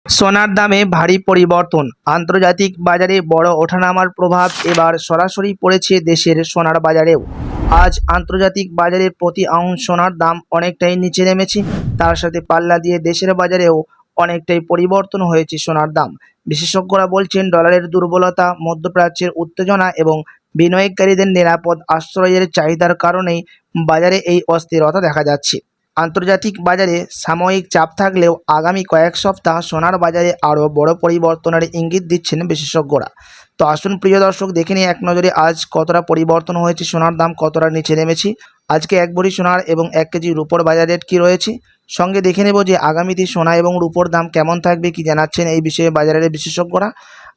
সোনার দামে ভারী পরিবর্তন, আন্তর্জাতিক বাজারে বড় ওঠানামার প্রভাব এবার সরাসরি পড়েছে দেশের সোনার বাজারেও। আজ আন্তর্জাতিক বাজারে প্রতি আউন্স সোনার দাম অনেকটাই নিচে নেমেছে। তার সাথে পাল্লা দিয়ে দেশের বাজারেও অনেকটাই পরিবর্তন হয়েছে সোনার দাম। বিশেষজ্ঞরা বলছেন ডলারের দুর্বলতা, মধ্যপ্রাচ্যের উত্তেজনা এবং বিনিয়োগকারীদের নিরাপদ আশ্রয়ের চাহিদার কারণেই বাজারে এই অস্থিরতা দেখা যাচ্ছে। আন্তর্জাতিক বাজারে সাময়িক চাপ থাকলেও আগামী কয়েক সপ্তাহ সোনার বাজারে আরও বড় পরিবর্তনের ইঙ্গিত দিচ্ছেন বিশেষজ্ঞরা। তো আসুন প্রিয় দর্শক, দেখে নিই এক নজরে আজ কতটা পরিবর্তন হয়েছে, সোনার দাম কতটা নিচে নেমেছে। আজকে এক ভরি সোনার এবং 1 কেজি রূপোর বাজার রেট কী রয়েছে, সঙ্গে দেখে নেব যে আগামীতে সোনা এবং রূপোর দাম কেমন থাকবে, কি জানাচ্ছেন এই বিষয়ে বাজারের বিশেষজ্ঞরা।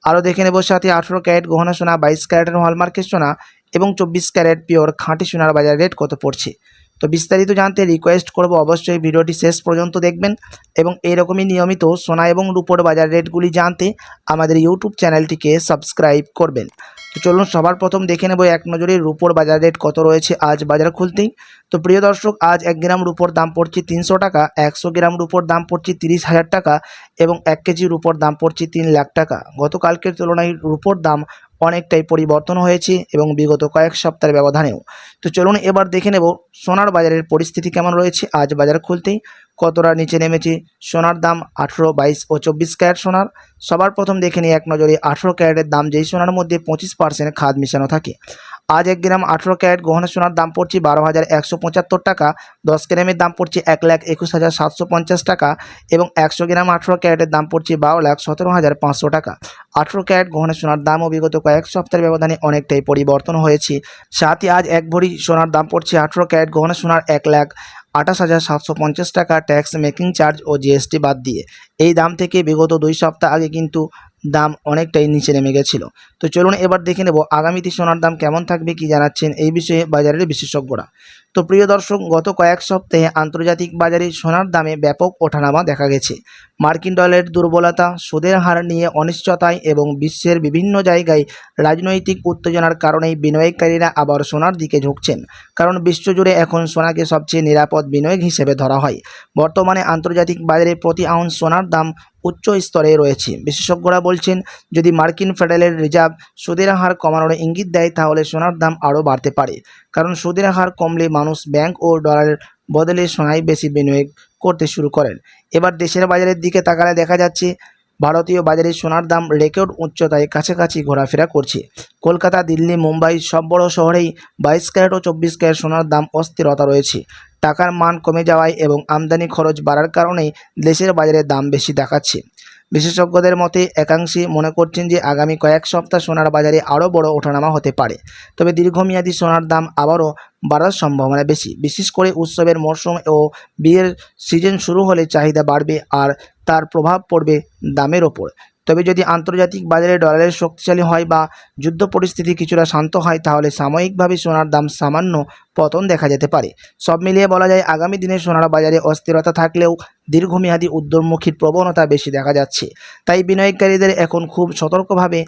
আরও দেখে নেব সাথে 18 ক্যারেট গহনা সোনা, 22 ক্যারেটের হলমার্কের সোনা এবং 24 ক্যারেট পিওর খাঁটি সোনার বাজার রেট কত পড়ছে। তো বিস্তারিত জানতে রিকোয়েস্ট করব অবশ্যই ভিডিওটি শেষ পর্যন্ত দেখবেন এবং এইরকমই নিয়মিত সোনা এবং রূপোর বাজার রেটগুলি জানতে আমাদের ইউটিউব চ্যানেলটিকে সাবস্ক্রাইব করবেন। তো চলুন সবার প্রথম দেখে নেব এক নজরে রূপোর বাজার রেট কত রয়েছে আজ বাজার খুলতেই। তো প্রিয় দর্শক, আজ 1 গ্রাম রূপোর দাম পড়ছে 300 টাকা, 100 গ্রাম রূপোর দাম পড়ছে 30,000 টাকা এবং 1 কেজি রূপোর দাম পড়ছে 3 লাখ টাকা। গতকালকের তুলনায় রূপোর দাম অনেকটাই পরিবর্তন হয়েছে এবং বিগত কয়েক সপ্তাহের ব্যবধানেও। তো চলুন এবার দেখে নেব সোনার বাজারের পরিস্থিতি কেমন রয়েছে আজ বাজার খুলতেই, কতটা নিচে নেমেছে সোনার দাম। 18, 22 ও 24 ক্যারেট সোনার সবার প্রথম দেখে নিই এক নজরে 18 ক্যারেটের দাম, যেই সোনার মধ্যে 25% খাদ মিশানো থাকে। আজ 1 গ্রাম 18 ক্যারেট গহনা সোনার দাম পড়ছে 12,175 টাকা, 10 গ্রামের দাম পড়ছে 1,21,750 টাকা এবং 100 গ্রাম 18 ক্যারেটের দাম পড়ছে 12,17,500 টাকা। 18 ক্যারেট গহনা সোনার দামও বিগত কয়েক সপ্তাহের ব্যবধানে অনেকটাই পরিবর্তন হয়েছে। সাথে আজ 1 ভরি সোনার দাম পড়ছে 18 ক্যারেট গহনা সোনার 1,28,750 টাকা, ট্যাক্স মেকিং চার্জ ও জিএসটি বাদ দিয়ে। এই দাম থেকে বিগত 2 সপ্তাহ আগে কিন্তু দাম অনেকটাই নিচে নেমে গেছিল। তো চলুন এবার দেখে নেব আগামীতে সোনার দাম কেমন থাকবে, কি জানাচ্ছেন এই বিষয়ে বাজারের বিশেষজ্ঞরা। তো প্রিয় দর্শক, গত কয়েক সপ্তাহে আন্তর্জাতিক বাজারে সোনার দামে ব্যাপক ওঠানামা দেখা গেছে। মার্কিন ডলারের দুর্বলতা, সুদের হার নিয়ে অনিশ্চয়তায় এবং বিশ্বের বিভিন্ন জায়গায় রাজনৈতিক উত্তেজনার কারণেই বিনিয়োগকারীরা আবার সোনার দিকে ঝুঁকছেন, কারণ বিশ্বজুড়ে এখন সোনাকে সবচেয়ে নিরাপদ বিনিয়োগ হিসেবে ধরা হয়। বর্তমানে আন্তর্জাতিক বাজারে প্রতি আউন্স সোনার দাম উচ্চ স্তরে রয়েছে। বিশেষজ্ঞরা বলছেন, যদি মার্কিন ফেডারেল রিজার্ভ সুদের হার কমানোর ইঙ্গিত দেয় তাহলে সোনার দাম আরও বাড়তে পারে, কারণ সুদের হার কমলে মানুষ ব্যাংক ও ডলারের বদলে সোনায় বেশি বিনিয়োগ করতে শুরু করেন। এবার দেশের বাজারের দিকে তাকালে দেখা যাচ্ছে ভারতীয় বাজারে সোনার দাম রেকর্ড উচ্চতায় কাছাকাছি ঘোরাফেরা করছে। কলকাতা, দিল্লি, মুম্বাই সব বড় শহরেই 22 ক্যারেট ও 24 ক্যারেট সোনার দাম অস্থিরতা রয়েছে। টাকার মান কমে যাওয়ায় এবং আমদানি খরচ বাড়ার কারণেই দেশের বাজারে দাম বেশি দেখাচ্ছে। বিশেষজ্ঞদের মতে একাংশে মনে করছেন যে আগামী কয়েক সপ্তাহ সোনার বাজারে আরও বড় ওঠানামা হতে পারে, তবে দীর্ঘমেয়াদী সোনার দাম আবারও বাড়ার সম্ভাবনা বেশি। বিশেষ করে উৎসবের মরশুম ও বিয়ের সিজন শুরু হলে চাহিদা বাড়বে আর তার প্রভাব পড়বে দামের ওপর। তবে যদি আন্তর্জাতিক বাজারে ডলারের শক্তিশালী হয় বা যুদ্ধ পরিস্থিতি কিছুটা শান্ত হয় তাহলে সাময়িকভাবে সোনার দাম সামান্য পতন দেখা যেতে পারে। সব মিলিয়ে বলা যায় আগামী দিনে সোনার বাজারে অস্থিরতা থাকলেও দীর্ঘমেয়াদী উদ্যমমুখী প্রবণতা বেশি দেখা যাচ্ছে। তাই বিনিয়োগকারীদের এখন খুব সতর্কভাবে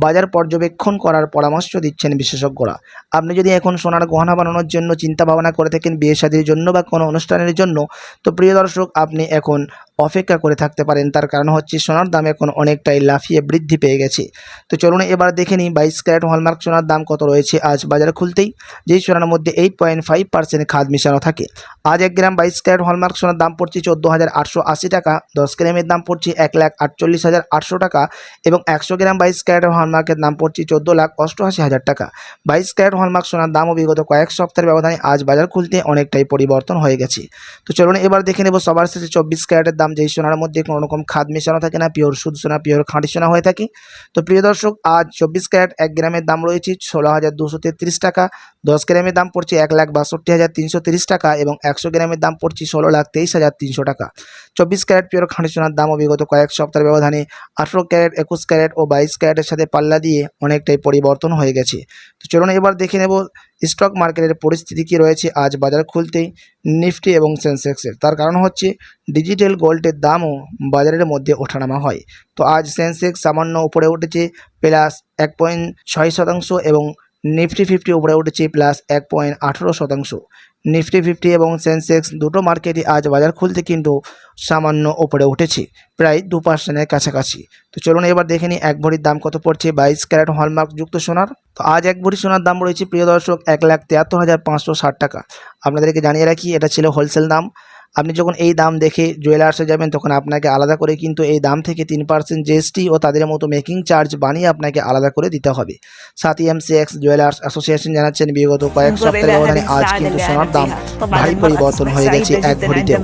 বাজার পর্যবেক্ষণ করার পরামর্শ দিচ্ছেন বিশেষজ্ঞরা। আপনি যদি এখন সোনার গহনা বানানোর জন্য চিন্তা ভাবনা করে থাকেন, বিয়ে শাদীর জন্য বা কোনো অনুষ্ঠানের জন্য, তো প্রিয় দর্শক আপনি এখন অপেক্ষা করে থাকতে পারেন। তার কারণ হচ্ছে সোনার দাম এখন অনেকটাই লাফিয়ে বৃদ্ধি পেয়ে গেছে। তো চলুন এবার দেখে নিই 22 ক্যারেট হলমার্ক সোনার দাম কত রয়েছে আজ বাজারে খুলতেই, যেই সোনার মধ্যে 8.5% খাদ মিশানো থাকে। আজ 1 গ্রাম 22 ক্যারেট হলমার্ক সোনার দাম পড়ছে 14,880 টাকা, 10 গ্রামের দাম পড়ছে 1,48,800 টাকা এবং 100 গ্রাম 22 ক্যারেট হলমার্কের দাম পড়ছে 14,88,000 টাকা। 22 ক্যারেট হলমার্ক সোনার দামও বিগত কয়েক সপ্তাহের ব্যবধানে আজ বাজার খুলতে অনেকটাই পরিবর্তন হয়ে গেছে। তো চলুন এবার দেখে নেব সবার শেষে 24 ক্যারেটের দাম, যেই সোনার মধ্যে কোনো রকম খাদ মেশানো থাকে না, পিওর শুদ্ধ সোনা, পিওর খাঁটি সোনা হয়ে থাকে। তো প্রিয় দর্শক, আজ 24 ক্যারেট 1 গ্রামের দাম রয়েছে 16,233 টাকা, 10 গ্রামের দাম পড়ছে 1,62,330 টাকা এবং 100 গ্রামের দাম পড়ছে 16,23,300 টাকা। 24 ক্যারেট পিওর খাঁটি সোনার দামও বিগত কয়েক সপ্তাহের ব্যবধানে 18 ক্যারেট, 21 ক্যারেট ও 22 ক্যারেটের সাথে পাল্লা দিয়ে অনেকটাই পরিবর্তন হয়ে গেছে। তো চলুন এবার দেখে নেব স্টক মার্কেটের পরিস্থিতি কী রয়েছে আজ বাজার খুলতেই নিফটি এবং সেন্সেক্সের। তার কারণ হচ্ছে ডিজিটাল গোল্ডের দামও বাজারের মধ্যে ওঠানামা হয়। তো আজ সেন্সেক্স সামান্য উপরে উঠেছে +1.6% এবং নিফটি 50 উপরে উঠেছে +1.18%। নিফটি 50 এবং সেন্সেক্স দুটো মার্কেটই আজ বাজার খুলতে কিন্তু সামান্য ওপরে উঠেছে, প্রায় 2%-এর কাছাকাছি। তো চলুন এবার দেখে নিই এক ভরির দাম কত পড়ছে 22 ক্যারেট হলমার্ক যুক্ত সোনার। তো আজ এক ভরি সোনার দাম রয়েছে প্রিয় দর্শক 1,73,560 টাকা। আপনাদেরকে জানিয়ে রাখি এটা ছিল হোলসেল দাম। আপনি যখন এই দাম দেখে জুয়েলার্সে যাবেন তখন আপনাকে আলাদা করে কিন্তু এই দাম থেকে 3% জিএসটি ও তাদের মতো মেকিং চার্জ বানিয়ে আপনাকে আলাদা করে দিতে হবে। সাথী এমসিএক্স জুয়েলার্স অ্যাসোসিয়েশন জানাচ্ছেন বিগত কয়েক সপ্তাহের ব্যবধানে আজ কিন্তু সোনার দাম ভারী পরিবর্তন হয়ে গেছে এক ভরিতে।